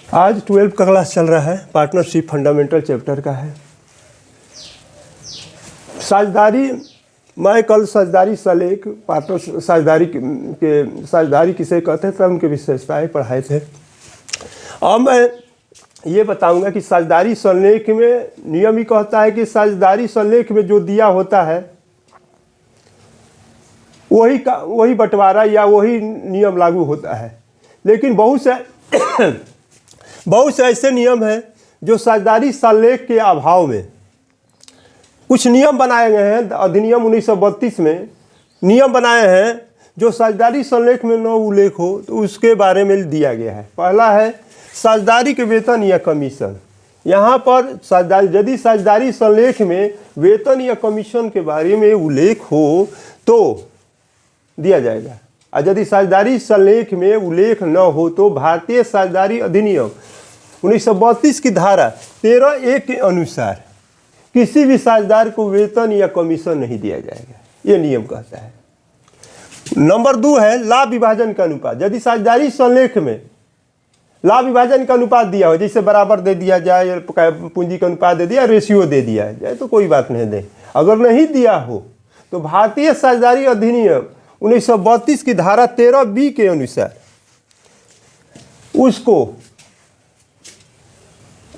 आज 12 का क्लास चल रहा है, पार्टनरशिप फंडामेंटल चैप्टर का है। साझेदारी, मैं कल साझेदारी सलेख पार्टनर साझेदारी किसे कहते हैं तब उनके विशेषताएँ पढ़ाए थे। अब मैं ये बताऊंगा कि साझेदारी सलेख में नियम ही कहता है कि साझेदारी सलेख में जो दिया होता है वही बंटवारा या वही नियम लागू होता है। लेकिन बहुत से ऐसे नियम हैं जो साझेदारी सलेख के अभाव में कुछ नियम बनाए गए हैं। अधिनियम 1932 में नियम बनाए हैं जो साझेदारी सलेख में न उल्लेख हो तो उसके बारे में दिया गया है। पहला है साझेदारी के वेतन या कमीशन। यहाँ पर यदि साझेदारी सलेख में वेतन या कमीशन के बारे में उल्लेख हो तो दिया जाएगा, और यदि साझेदारी सलेख में उल्लेख न हो तो भारतीय साझेदारी अधिनियम 1932 की धारा 13(a) के अनुसार किसी भी साझेदार को वेतन या कमीशन नहीं दिया जाएगा, ये नियम कहता है। नंबर 2 है लाभ विभाजन का अनुपात। यदि साझेदारी सलेख में लाभ विभाजन का अनुपात दिया हो, जैसे बराबर दे दिया जाए, पूंजी का अनुपात दे दिया, रेशियो दे दिया जाए तो कोई बात नहीं दे। अगर नहीं दिया हो तो भारतीय साझेदारी अधिनियम 1932 की धारा 13(b) के अनुसार उसको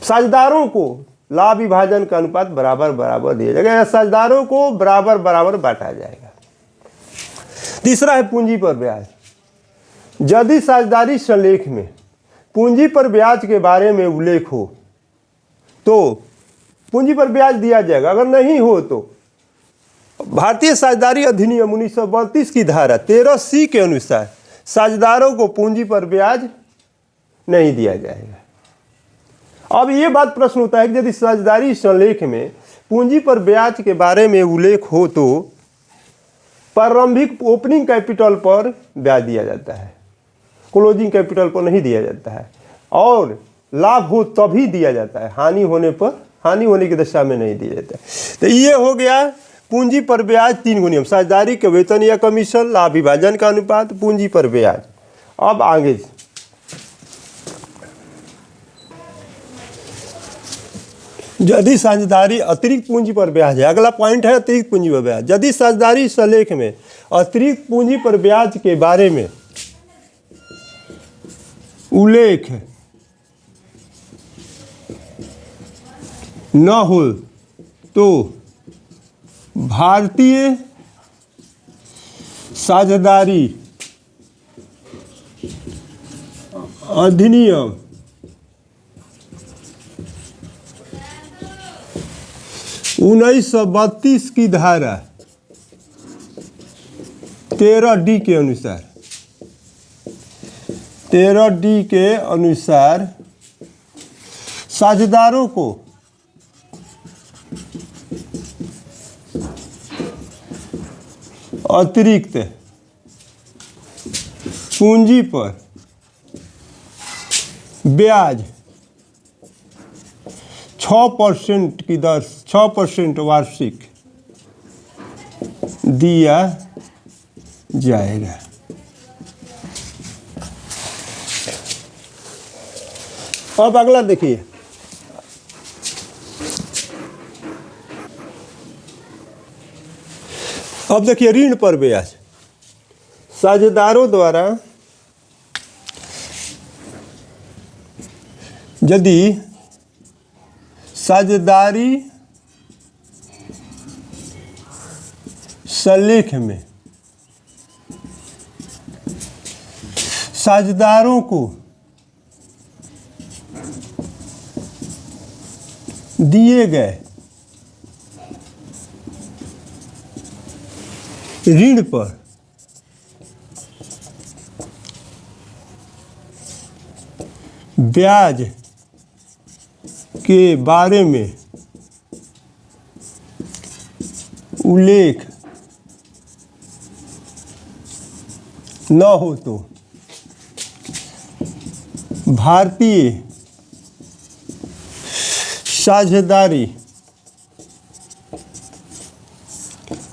साझेदारों को लाभ विभाजन का अनुपात बराबर बराबर दिया जाएगा या साझेदारों को बराबर बराबर बांटा जाएगा। तीसरा है पूंजी पर ब्याज। यदि साझेदारी सलेख में पूंजी पर ब्याज के बारे में उल्लेख हो तो पूंजी पर ब्याज दिया जाएगा। अगर नहीं हो तो भारतीय साझेदारी अधिनियम 1932 की धारा 13(c) के अनुसार साझेदारों को पूंजी पर ब्याज नहीं दिया जाएगा। अब ये बात प्रश्न होता है कि यदि साझेदारी सलेख में पूंजी पर ब्याज के बारे में उल्लेख हो तो प्रारंभिक ओपनिंग कैपिटल पर ब्याज दिया जाता है, क्लोजिंग कैपिटल पर नहीं दिया जाता है, और लाभ हो तभी दिया जाता है, हानि होने की दशा में नहीं दिया जाता है। तो ये हो गया पूंजी पर ब्याज 3 नियम: साझेदारी के वेतन या कमीशन, लाभ विभाजन का अनुपात, पूंजी पर ब्याज। अब आगे यदि साझेदारी अतिरिक्त पूंजी पर ब्याज है, अगला पॉइंट है अतिरिक्त पूंजी पर ब्याज। यदि साझेदारी सलेख में अतिरिक्त पूंजी पर ब्याज के बारे में उल्लेख न हो तो भारतीय साझेदारी अधिनियम 1932 की धारा 13(d) के अनुसार साझेदारों को अतिरिक्त पूंजी पर ब्याज 6% की दर 6% वार्षिक दिया जाएगा। अब अगला देखिए, अब देखिए ऋण पर ब्याज। साझेदारों द्वारा यदि साझेदारी सलेख में साझेदारों को दिए गए ऋण पर ब्याज के बारे में उल्लेख न हो तो भारतीय साझेदारी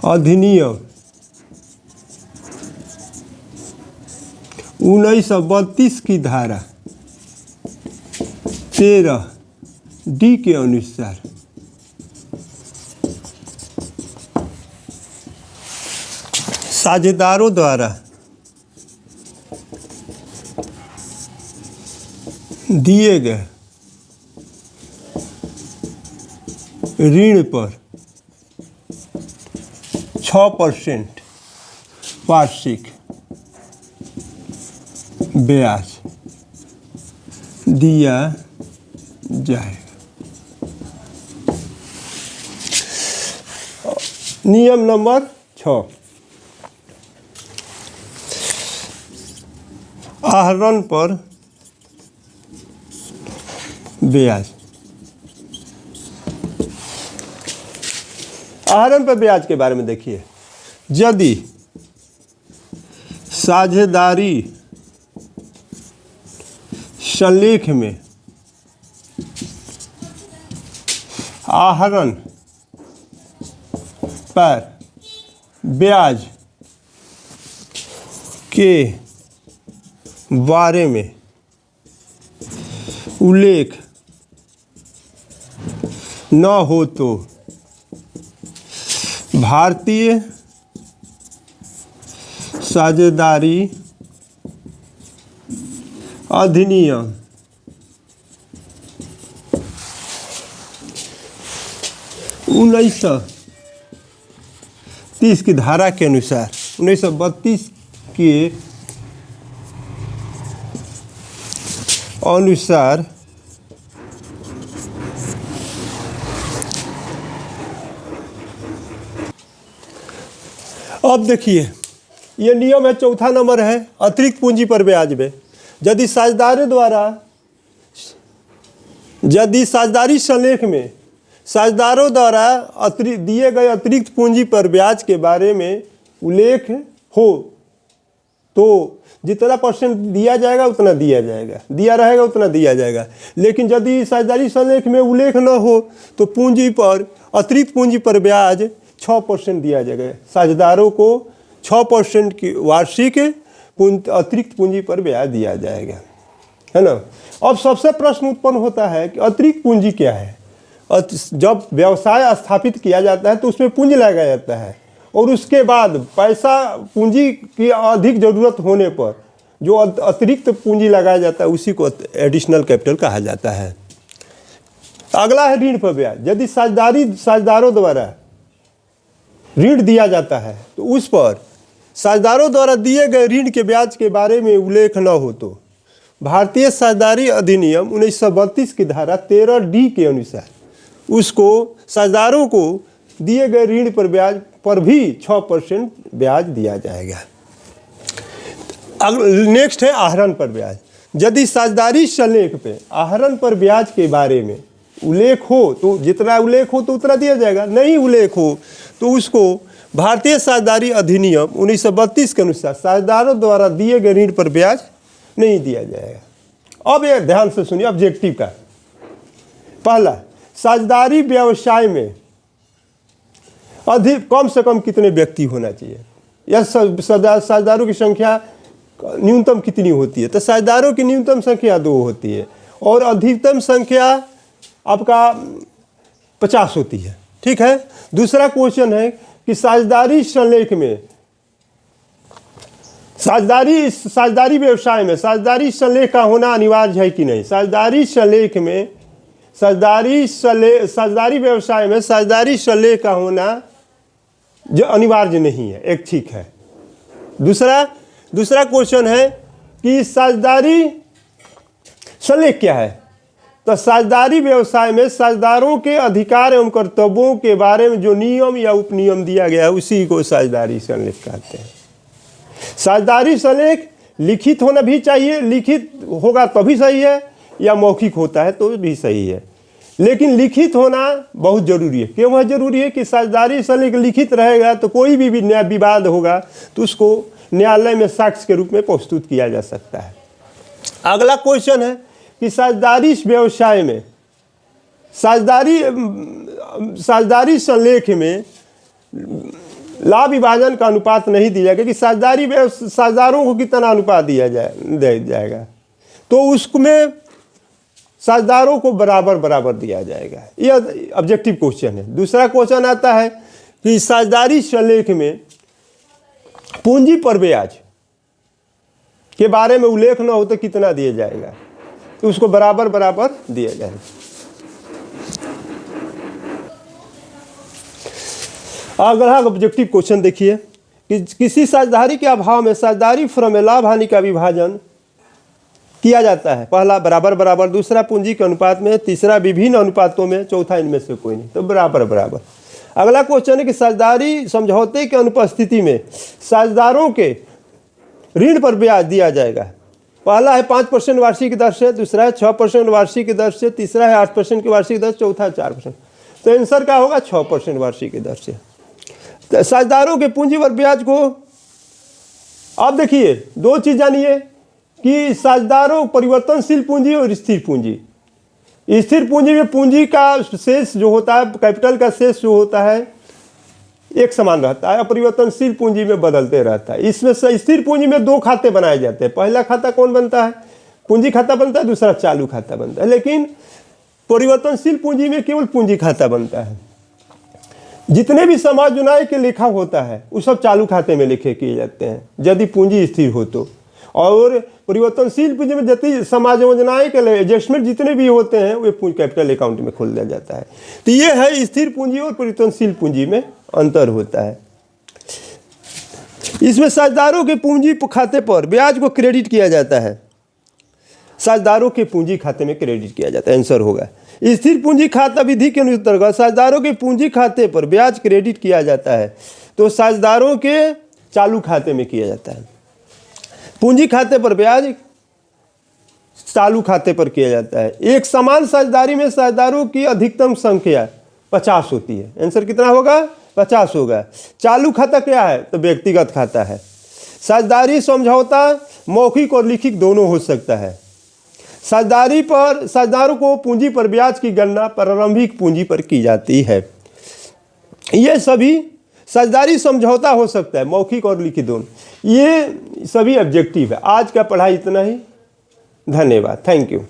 अधिनियम 1932 की धारा 13 डी के अनुसार साझेदारों द्वारा दिए गए ऋण पर 6% वार्षिक ब्याज दिया जाएगा। नियम नंबर 6, आहरण पर ब्याज। आहरण पर ब्याज के बारे में देखिए, यदि साझेदारी संलेख में आहरण पर ब्याज के बारे में उल्लेख न हो तो भारतीय साझेदारी अधिनियम 1930 की धारा के अनुसार 1932 के अनुसार अब देखिए, ये नियम है, चौथा नंबर है अतिरिक्त पूंजी पर ब्याज में। यदि साझेदारी संलेख में साझेदारों द्वारा दिए गए अतिरिक्त पूंजी पर ब्याज के बारे में उल्लेख हो तो जितना % दिया जाएगा उतना दिया जाएगा, दिया रहेगा उतना दिया जाएगा। लेकिन यदि साझेदारी संलेख में उल्लेख न हो तो पूंजी पर अतिरिक्त पूंजी पर ब्याज 6% दिया जाएगा। साझेदारों को 6% की वार्षिक अतिरिक्त पूंजी पर ब्याज दिया जाएगा, है ना। अब सबसे प्रश्न उत्पन्न होता है कि अतिरिक्त पूंजी क्या है। जब व्यवसाय स्थापित किया जाता है तो उसमें पूंजी लगाया जाता है और उसके बाद पैसा पूंजी की अधिक ज़रूरत होने पर जो अतिरिक्त पूंजी लगाया जाता है उसी को एडिशनल कैपिटल कहा जाता है। अगला है ऋण पर ब्याज। यदि साझेदारों द्वारा ऋण दिया जाता है तो उस पर साझेदारों द्वारा दिए गए ऋण के ब्याज के बारे में उल्लेख न हो तो भारतीय साझेदारी अधिनियम 1932 की धारा 13 डी के अनुसार उसको साझेदारों को दिए गए ऋण पर ब्याज पर भी 6% ब्याज दिया जाएगा। नेक्स्ट है आहरण पर ब्याज। यदि साझेदारी संलेख पे आहरण पर ब्याज के बारे में उल्लेख हो तो जितना उल्लेख हो तो उतना दिया जाएगा, नहीं उल्लेख हो तो उसको भारतीय साझेदारी अधिनियम 1932 के अनुसार साझेदारों द्वारा दिए गए ऋण पर ब्याज नहीं दिया जाएगा। अब ये ध्यान से सुनिए ऑब्जेक्टिव का। पहला, साझेदारी व्यवसाय में अधिक कम से कम कितने व्यक्ति होना चाहिए या साझेदारों की संख्या न्यूनतम कितनी होती है। तो साझेदारों की न्यूनतम संख्या 2 होती है और अधिकतम संख्या आपका 50 होती है, ठीक है। दूसरा क्वेश्चन है कि साझेदारी संलेख में साझेदारी व्यवसाय में साझेदारी संलेख का होना अनिवार्य है कि नहीं। साझेदारी संलेख में साझेदारी व्यवसाय में साझेदारी संलेख का होना जो अनिवार्य नहीं है, एक ठीक है। दूसरा क्वेश्चन है कि साझेदारी संलेख क्या है। तो साझेदारी व्यवसाय में साझेदारों के अधिकार एवं कर्तव्यों के बारे में जो नियम या उपनियम दिया गया है उसी को साझेदारी संलेख कहते हैं। साझेदारी संलेख लिखित होना भी चाहिए, लिखित होगा तभी सही है, या मौखिक होता है तो भी सही है, लेकिन लिखित होना बहुत जरूरी है। क्यों है जरूरी है कि साझेदारी संलेख लिखित रहेगा तो कोई भी विवाद होगा तो उसको न्यायालय में साक्ष्य के रूप में प्रस्तुत किया जा सकता है। अगला क्वेश्चन है कि साझेदारी व्यवसाय में साझेदारी संलेख में लाभ विभाजन का अनुपात नहीं दिया जाएगा कि साझेदारों को कितना अनुपात दिया जाएगा। तो उसमें साझेदारों को बराबर बराबर दिया जाएगा। यह ऑब्जेक्टिव क्वेश्चन है। दूसरा क्वेश्चन आता है कि साझेदारी संलेख में पूंजी पर ब्याज के बारे में उल्लेख न हो तो कितना दिया जाएगा, तो उसको बराबर बराबर दिया जाएगा। अगला ऑब्जेक्टिव क्वेश्चन देखिए कि किसी साझेदारी के अभाव में साझेदारी फर्म में लाभ हानि का विभाजन किया जाता है। पहला बराबर बराबर, दूसरा पूंजी के अनुपात में, तीसरा विभिन्न अनुपातों में, चौथा इनमें से कोई नहीं, तो बराबर बराबर। अगला क्वेश्चन है कि साझेदारी समझौते के अनुपस्थिति में साझेदारों के ऋण पर ब्याज दिया जाएगा। पहला है 5% वार्षिक दर से, दूसरा है 6% वार्षिक दर से, तीसरा है 8% की वार्षिक दर, चौथा 4%। तो आंसर क्या होगा? 6% वार्षिक दर से। तो साझेदारों के पूंजी पर ब्याज को आप देखिए, दो चीज जानिए कि साझेदारों परिवर्तनशील पूंजी और स्थिर पूंजी। स्थिर पूंजी में पूंजी का शेष जो होता है, कैपिटल का शेष जो होता है एक समान रहता है, अपरिवर्तनशील पूंजी में बदलते रहता है। इसमें से स्थिर पूंजी में दो खाते बनाए जाते हैं। पहला खाता कौन बनता है? पूंजी खाता बनता है, दूसरा चालू खाता बनता है। लेकिन परिवर्तनशील पूंजी में केवल पूंजी खाता बनता है। जितने भी समायोजन के लेखा होता है वो सब चालू खाते में लिखे किए जाते हैं यदि पूंजी स्थिर हो तो। और परिवर्तनशील पूंजी में जितनी समायोजन के एडजस्टमेंट जितने भी होते हैं वे कैपिटल अकाउंट में खोल दिया जाता है। तो ये है स्थिर पूंजी और परिवर्तनशील पूंजी में अंतर होता है। इसमें साझेदारों के पूंजी खाते पर ब्याज को क्रेडिट किया जाता है। साझेदारों के पूंजी खाते में क्रेडिट किया जाता है, आंसर होगा। स्थिर पूंजी खाता विधि के अंतर्गत साझेदारों के पूंजी खाते पर ब्याज क्रेडिट किया जाता है, तो साझेदारों के चालू खाते में किया जाता है। पूंजी खाते पर ब्याज चालू खाते पर किया जाता है। एक समान साझेदारी में साझेदारों की अधिकतम संख्या 50 होती है। आंसर कितना होगा? 50 होगा। चालू खाता क्या है? तो व्यक्तिगत खाता है। साझेदारी समझौता मौखिक और लिखित दोनों हो सकता है। साझेदारी पर साझेदारों को पूंजी पर ब्याज की गणना प्रारंभिक पूंजी पर की जाती है। ये सभी साझेदारी समझौता हो सकता है मौखिक और लिखित दोनों। ये सभी ऑब्जेक्टिव है। आज का पढ़ाई इतना ही। धन्यवाद। Thank you.